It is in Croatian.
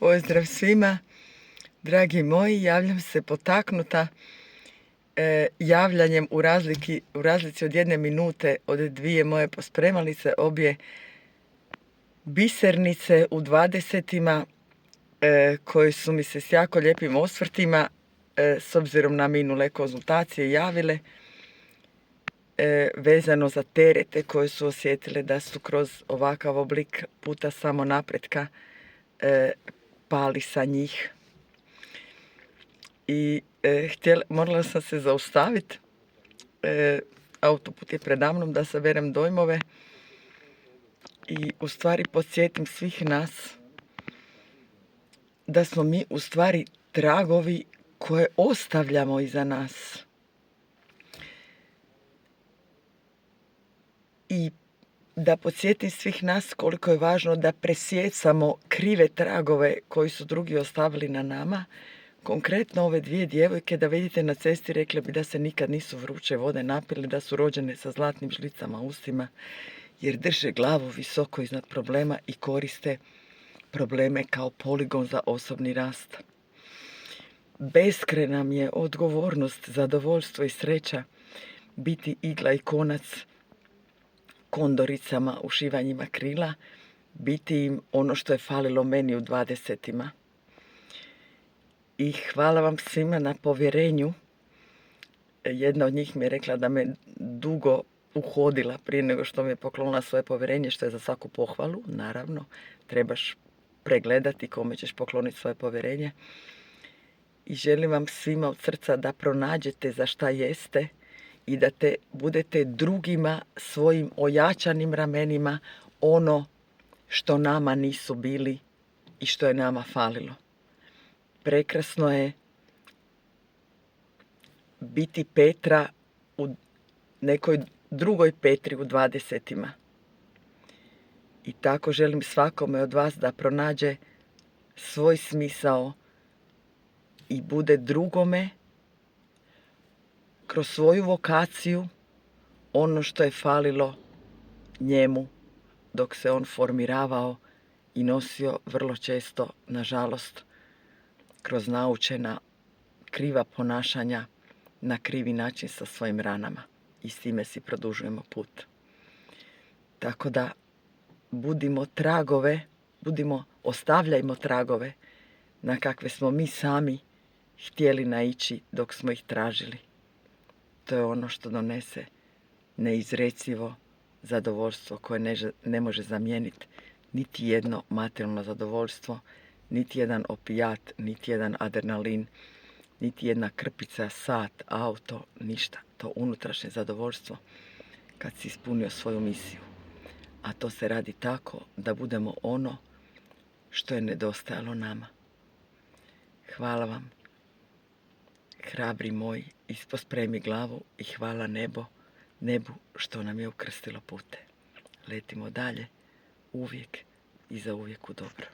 Pozdrav svima, dragi moji, javljam se potaknuta javljanjem u razlici od 1 minute od 2 moje pospremalice, obje bisernice u 20-ima koje su mi se s jako lijepim osvrtima s obzirom na minule konzultacije javile vezano za terete koje su osjetile da su kroz ovakav oblik puta samo napretka pali sa njih. I morala sam se zaustaviti, autoput je predamnom, da saberem dojmove i u stvari podsjetim svih nas da smo mi u stvari tragovi koje ostavljamo iza nas. I da podsjetim svih nas koliko je važno da presijecamo krive tragove koji su drugi ostavili na nama. Konkretno ove 2 djevojke, da vidite na cesti, rekle bi da se nikad nisu vruće vode napili, da su rođene sa zlatnim žlicama u ustima, jer drže glavu visoko iznad problema i koriste probleme kao poligon za osobni rast. Beskrajna mi je odgovornost, zadovoljstvo i sreća biti igla i konac kondoricama u šivanjima krila, biti im ono što je falilo meni u 20-ima. I hvala vam svima na povjerenju. Jedna od njih mi je rekla da me dugo uhodila prije nego što mi je poklonila svoje povjerenje, što je za svaku pohvalu, naravno. Trebaš pregledati kome ćeš pokloniti svoje povjerenje. I želim vam svima od srca da pronađete za šta jeste i da budete drugima svojim ojačanim ramenima ono što nama nisu bili i što je nama falilo. Prekrasno je biti Petra u nekoj drugoj Petri u 20-ima. I tako želim svakome od vas da pronađe svoj smisao i bude drugome kroz svoju vokaciju ono što je falilo njemu dok se on formiravao i nosio vrlo često, nažalost, kroz naučena kriva ponašanja na krivi način sa svojim ranama. I s time si produžujemo put. Tako da ostavljajmo tragove na kakve smo mi sami htjeli naići dok smo ih tražili. To je ono što donese neizrecivo zadovoljstvo koje ne može zamijeniti niti jedno materijalno zadovoljstvo, niti jedan opijat, niti jedan adrenalin, niti jedna krpica, sat, auto, ništa. To unutrašnje zadovoljstvo kad si ispunio svoju misiju. A to se radi tako da budemo ono što je nedostajalo nama. Hvala vam, hrabri moji, pospremi glavu i hvala nebu što nam je ukrstilo pute. Letimo dalje, uvijek i zauvijek u dobro.